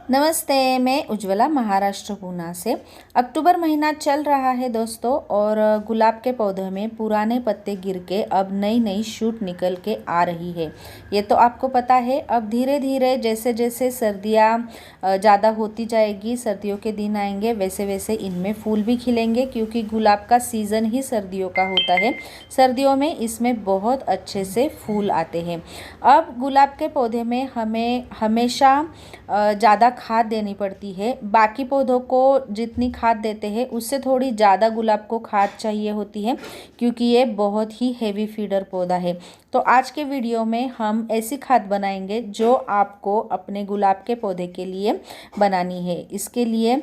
नमस्ते, मैं उज्ज्वला महाराष्ट्र पूना से। अक्टूबर महीना चल रहा है दोस्तों, और गुलाब के पौधे में पुराने पत्ते गिर के अब नई नई शूट निकल के आ रही है। ये तो आपको पता है। अब धीरे धीरे जैसे जैसे सर्दियाँ ज़्यादा होती जाएगी, सर्दियों के दिन आएंगे, वैसे वैसे इनमें फूल भी खिलेंगे, क्योंकि गुलाब का सीज़न ही सर्दियों का होता है। सर्दियों में इसमें बहुत अच्छे से फूल आते हैं। अब गुलाब के पौधे में हमें हमेशा ज़्यादा खाद देनी पड़ती है। बाकी पौधों को जितनी खाद देते हैं उससे थोड़ी ज़्यादा गुलाब को खाद चाहिए होती है, क्योंकि ये बहुत ही हेवी फीडर पौधा है। तो आज के वीडियो में हम ऐसी खाद बनाएंगे जो आपको अपने गुलाब के पौधे के लिए बनानी है। इसके लिए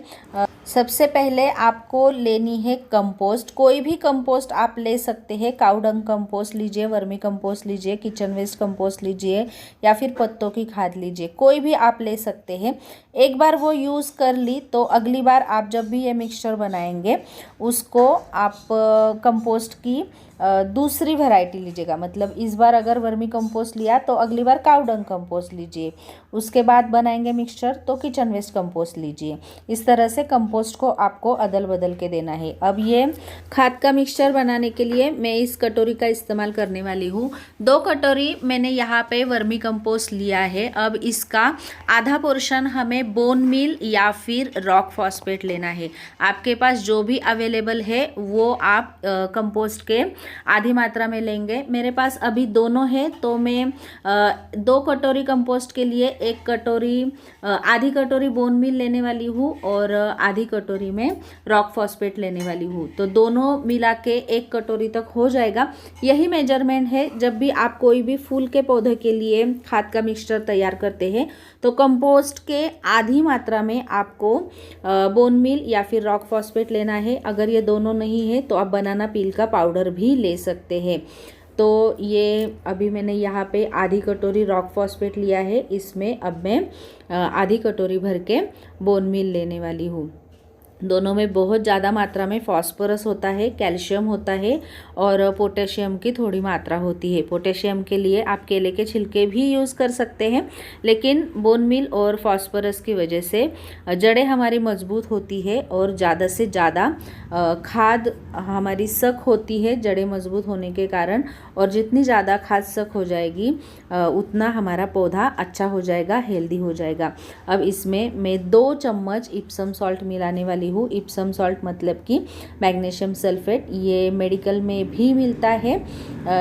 सबसे पहले आपको लेनी है कंपोस्ट। कोई भी कंपोस्ट आप ले सकते हैं। काऊ डंग कंपोस्ट लीजिए, वर्मी कंपोस्ट लीजिए, किचन वेस्ट कंपोस्ट लीजिए, या फिर पत्तों की खाद लीजिए। कोई भी आप ले सकते हैं। एक बार वो यूज़ कर ली तो अगली बार आप जब भी ये मिक्सचर बनाएंगे उसको आप कंपोस्ट की दूसरी वैरायटी लीजिएगा। मतलब इस बार अगर वर्मी कंपोस्ट लिया तो अगली बार काऊ डंग कंपोस्ट लीजिए। उसके बाद बनाएंगे मिक्सचर तो किचन वेस्ट कंपोस्ट लीजिए। इस तरह से कंपोस्ट को आपको अदल बदल के देना है। अब ये खाद का मिक्सचर बनाने के लिए मैं इस कटोरी का इस्तेमाल करने वाली हूँ। 2 कटोरी मैंने यहाँ पे वर्मी कंपोस्ट लिया है। अब इसका आधा पोर्शन हमें बोन मील या फिर रॉक फॉस्फेट लेना है। आपके पास जो भी अवेलेबल है वो आप कंपोस्ट के आधी मात्रा में लेंगे। मेरे पास अभी दोनों है, तो मैं 2 कटोरी कंपोस्ट के लिए 1 कटोरी आधी कटोरी बोन मील लेने वाली हूँ और आधी कटोरी में रॉक फॉस्फेट लेने वाली हूँ। तो दोनों मिला के 1 कटोरी तक हो जाएगा। यही मेजरमेंट है जब भी आप कोई भी फूल के पौधे के लिए खाद का मिक्सचर तैयार करते हैं। तो कंपोस्ट के आधी मात्रा में आपको बोन मील या फिर रॉक फॉस्फेट लेना है। अगर ये दोनों नहीं है तो आप बनाना पील का पाउडर भी ले सकते हैं। तो ये अभी मैंने यहाँ पे आधी कटोरी रॉक फॉस्फेट लिया है। इसमें अब मैं आधी कटोरी भर के बोन मील लेने वाली हूँ। दोनों में बहुत ज़्यादा मात्रा में फास्फोरस होता है, कैल्शियम होता है और पोटेशियम की थोड़ी मात्रा होती है। पोटेशियम के लिए आप केले के छिलके भी यूज़ कर सकते हैं, लेकिन बोन मील और फास्फोरस की वजह से जड़ें हमारी मजबूत होती है और ज़्यादा से ज़्यादा खाद हमारी सख्त होती है जड़ें मजबूत होने के कारण। और जितनी ज़्यादा खाद सख्त हो जाएगी उतना हमारा पौधा अच्छा हो जाएगा, हेल्दी हो जाएगा। अब इसमें मैं 2 चम्मच इप्सम सॉल्ट मिलाने वाली हूँ। इप्सम सॉल्ट मतलब कि मैग्नीशियम सल्फेट। ये मेडिकल में भी मिलता है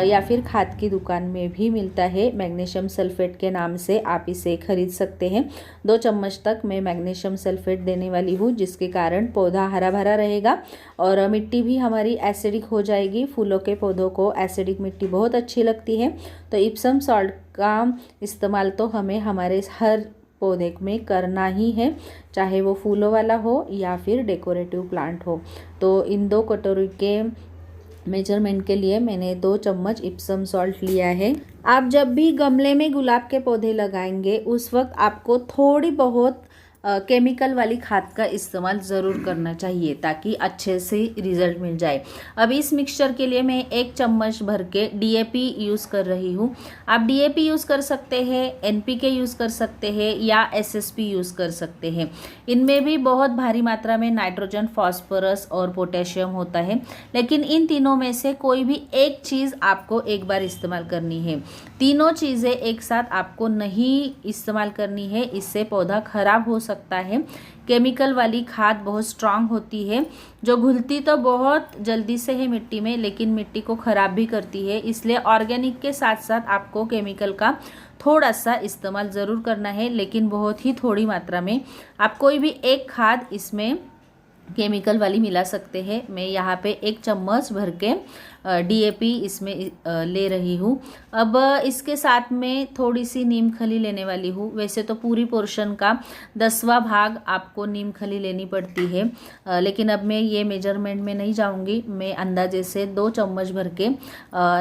या फिर खाद की दुकान में भी मिलता है। मैग्नीशियम सल्फेट के नाम से आप इसे खरीद सकते हैं। 2 चम्मच तक मैं मैग्नीशियम सल्फेट देने वाली हूँ, जिसके कारण पौधा हरा भरा रहेगा और मिट्टी भी हमारी एसिडिक हो जाएगी। फूलों के पौधों को एसिडिक मिट्टी बहुत अच्छी लगती है। तो इप्सम सॉल्ट का इस्तेमाल तो हमें हमारे हर पौधे में करना ही है, चाहे वो फूलों वाला हो या फिर डेकोरेटिव प्लांट हो। तो इन 2 कटोरी के मेजरमेंट के लिए मैंने 2 चम्मच इप्सम सॉल्ट लिया है। आप जब भी गमले में गुलाब के पौधे लगाएंगे उस वक्त आपको थोड़ी बहुत केमिकल वाली खाद का इस्तेमाल ज़रूर करना चाहिए, ताकि अच्छे से रिज़ल्ट मिल जाए। अब इस मिक्सचर के लिए मैं 1 चम्मच भर के DAP यूज़ कर रही हूँ। आप DAP यूज़ कर सकते हैं, NPK यूज़ कर सकते हैं या SSP यूज़ कर सकते हैं। इनमें भी बहुत भारी मात्रा में नाइट्रोजन, फॉस्फोरस और पोटेशियम होता है, लेकिन इन तीनों में से कोई भी एक चीज़ आपको एक बार इस्तेमाल करनी है। तीनों चीज़ें एक साथ आपको नहीं इस्तेमाल करनी है, इससे पौधा खराब हो सकता है। केमिकल वाली खाद बहुत स्ट्रांग होती है, जो घुलती तो बहुत जल्दी से है मिट्टी में, लेकिन मिट्टी को ख़राब भी करती है। इसलिए ऑर्गेनिक के साथ साथ आपको केमिकल का थोड़ा सा इस्तेमाल ज़रूर करना है, लेकिन बहुत ही थोड़ी मात्रा में। आप कोई भी एक खाद इसमें केमिकल वाली मिला सकते हैं। मैं यहाँ पे 1 चम्मच भर के DAP इसमें ले रही हूँ। अब इसके साथ में थोड़ी सी नीम खली लेने वाली हूँ। वैसे तो पूरी पोर्शन का 10वां भाग आपको नीम खली लेनी पड़ती है, लेकिन अब मैं ये मेजरमेंट में नहीं जाऊँगी। मैं अंदाजे से 2 चम्मच भर के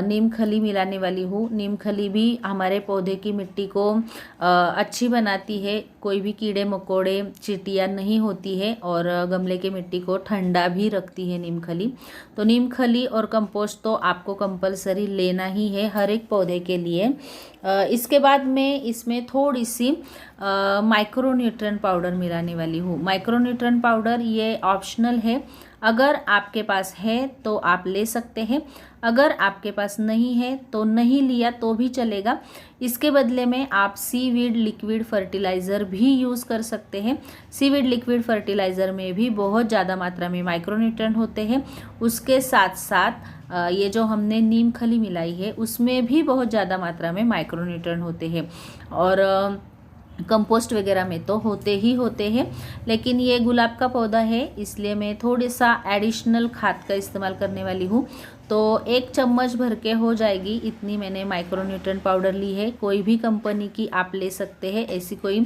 नीम खली मिलाने वाली हूँ। नीम खली भी हमारे पौधे की मिट्टी को अच्छी बनाती है। कोई भी कीड़े मकोड़े, चींटियाँ नहीं होती है और गमले के मिट्टी को ठंडा भी रखती है नीम खली। तो नीम खली और कंपोस्ट कंपोस्ट तो आपको कंपलसरी लेना ही है हर एक पौधे के लिए। इसके बाद मैं इसमें थोड़ी सी माइक्रोन्यूट्रिएंट पाउडर मिलाने वाली हूँ। माइक्रोन्यूट्रिएंट पाउडर ये ऑप्शनल है, अगर आपके पास है तो आप ले सकते हैं, अगर आपके पास नहीं है तो नहीं लिया तो भी चलेगा। इसके बदले में आप सीवीड लिक्विड फर्टिलाइज़र भी यूज़ कर सकते हैं। सीवीड लिक्विड फर्टिलाइज़र में भी बहुत ज़्यादा मात्रा में माइक्रोन्यूट्रिएंट होते हैं। उसके साथ साथ ये जो हमने नीम खली मिलाई है उसमें भी बहुत ज़्यादा मात्रा में माइक्रोन्यूट्रिएंट होते हैं, और कंपोस्ट वगैरह में तो होते ही होते हैं। लेकिन ये गुलाब का पौधा है इसलिए मैं थोड़ा सा एडिशनल खाद का इस्तेमाल करने वाली हूँ। तो 1 चम्मच भर के हो जाएगी, इतनी मैंने माइक्रोन्यूट्रिएंट पाउडर ली है। कोई भी कंपनी की आप ले सकते हैं, ऐसी कोई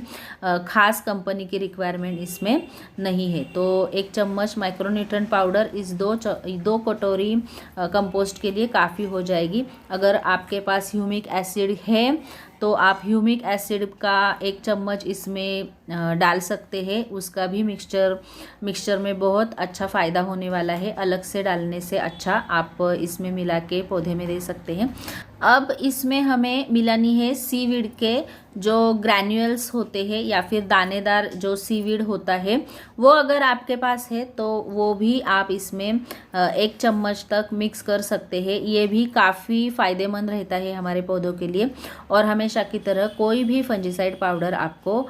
ख़ास कंपनी की रिक्वायरमेंट इसमें नहीं है। तो 1 चम्मच माइक्रोन्यूट्रिएंट पाउडर इस 2 कटोरी कंपोस्ट के लिए काफ़ी हो जाएगी। अगर आपके पास ह्यूमिक एसिड है तो आप ह्यूमिक एसिड का 1 चम्मच इसमें डाल सकते हैं। उसका भी मिक्सचर में बहुत अच्छा फ़ायदा होने वाला है। अलग से डालने से अच्छा आप इसमें मिला के पौधे में दे सकते हैं। अब इसमें हमें मिलानी है सीवीड के जो ग्रैन्यूल्स होते हैं या फिर दानेदार जो सीवीड होता है, वो अगर आपके पास है तो वो भी आप इसमें 1 चम्मच तक मिक्स कर सकते हैं। ये भी काफ़ी फ़ायदेमंद रहता है हमारे पौधों के लिए। और हमेशा की तरह कोई भी फंजीसाइड पाउडर आपको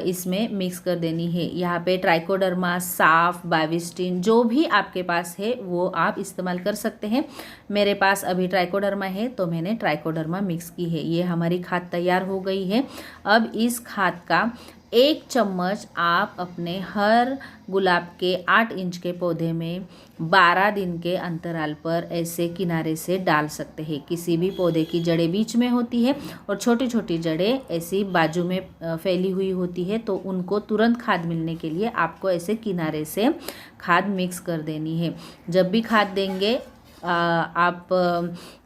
इसमें मिक्स कर देनी है। यहाँ पे ट्राइकोडर्मा, साफ, बाविस्टिन जो भी आपके पास है वो आप इस्तेमाल कर सकते हैं। मेरे पास अभी ट्राइकोडर्मा है तो मैंने ट्राइकोडर्मा मिक्स की है। ये हमारी खाद तैयार हो गई है। अब इस खाद का 1 चम्मच आप अपने हर गुलाब के 8 इंच के पौधे में 12 दिन के अंतराल पर ऐसे किनारे से डाल सकते हैं। किसी भी पौधे की जड़ें बीच में होती है और छोटी छोटी जड़ें ऐसी बाजू में फैली हुई होती है, तो उनको तुरंत खाद मिलने के लिए आपको ऐसे किनारे से खाद मिक्स कर देनी है। जब भी खाद देंगे आप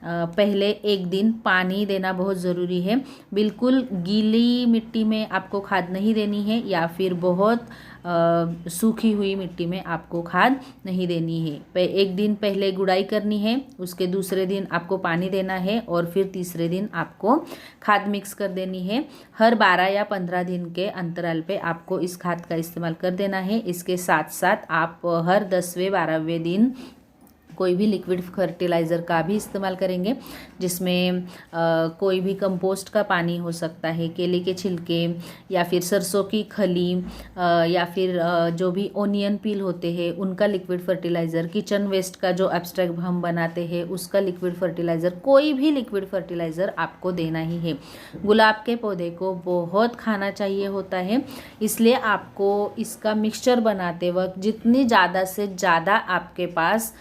पहले 1 दिन पानी देना बहुत ज़रूरी है। बिल्कुल गीली मिट्टी में आपको खाद नहीं देनी है या फिर बहुत सूखी हुई मिट्टी में आपको खाद नहीं देनी है। 1 दिन पहले गुड़ाई करनी है, उसके दूसरे दिन आपको पानी देना है और फिर तीसरे दिन आपको खाद मिक्स कर देनी है। हर 12 या 15 दिन के अंतराल पे आपको इस खाद का इस्तेमाल कर देना है। इसके साथ साथ आप हर 10वें 12वें दिन कोई भी लिक्विड फर्टिलाइज़र का भी इस्तेमाल करेंगे, जिसमें कोई भी कंपोस्ट का पानी हो सकता है, केले के छिलके या फिर सरसों की खली या फिर जो भी ओनियन पील होते हैं उनका लिक्विड फर्टिलाइज़र, किचन वेस्ट का जो एब्स्ट्रैक्ट हम बनाते हैं उसका लिक्विड फर्टिलाइज़र, कोई भी लिक्विड फर्टिलाइज़र आपको देना ही है। गुलाब के पौधे को बहुत खाना चाहिए होता है, इसलिए आपको इसका मिक्सचर बनाते वक्त जितनी ज़्यादा से ज़्यादा आपके पास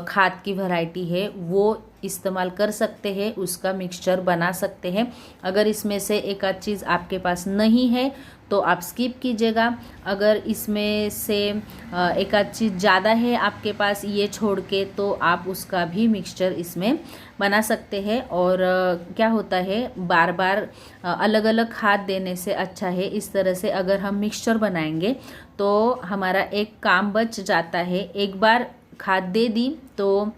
खाद की वैरायटी है वो इस्तेमाल कर सकते हैं, उसका मिक्सचर बना सकते हैं। अगर इसमें से एक आध चीज़ आपके पास नहीं है तो आप स्किप कीजिएगा। अगर इसमें से एक आध चीज़ ज़्यादा है आपके पास ये छोड़ के, तो आप उसका भी मिक्सचर इसमें बना सकते हैं। और क्या होता है, बार बार अलग अलग खाद देने से अच्छा है इस तरह से अगर हम मिक्सचर बनाएंगे तो हमारा एक काम बच जाता है। एक बार खाद दे दी तो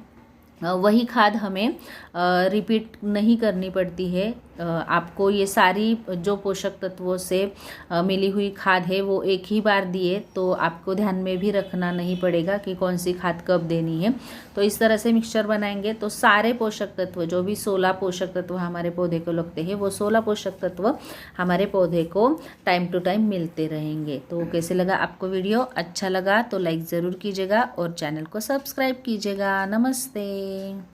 वही खाद हमें रिपीट नहीं करनी पड़ती है। आपको ये सारी जो पोषक तत्वों से मिली हुई खाद है वो एक ही बार दिए तो आपको ध्यान में भी रखना नहीं पड़ेगा कि कौन सी खाद कब देनी है। तो इस तरह से मिक्सचर बनाएंगे तो सारे पोषक तत्व, जो भी 16 पोषक तत्व हमारे पौधे को लगते हैं, वो 16 पोषक तत्व हमारे पौधे को टाइम टू टाइम मिलते रहेंगे। तो कैसे लगा आपको वीडियो? अच्छा लगा तो लाइक ज़रूर कीजिएगा और चैनल को सब्सक्राइब कीजिएगा। नमस्ते।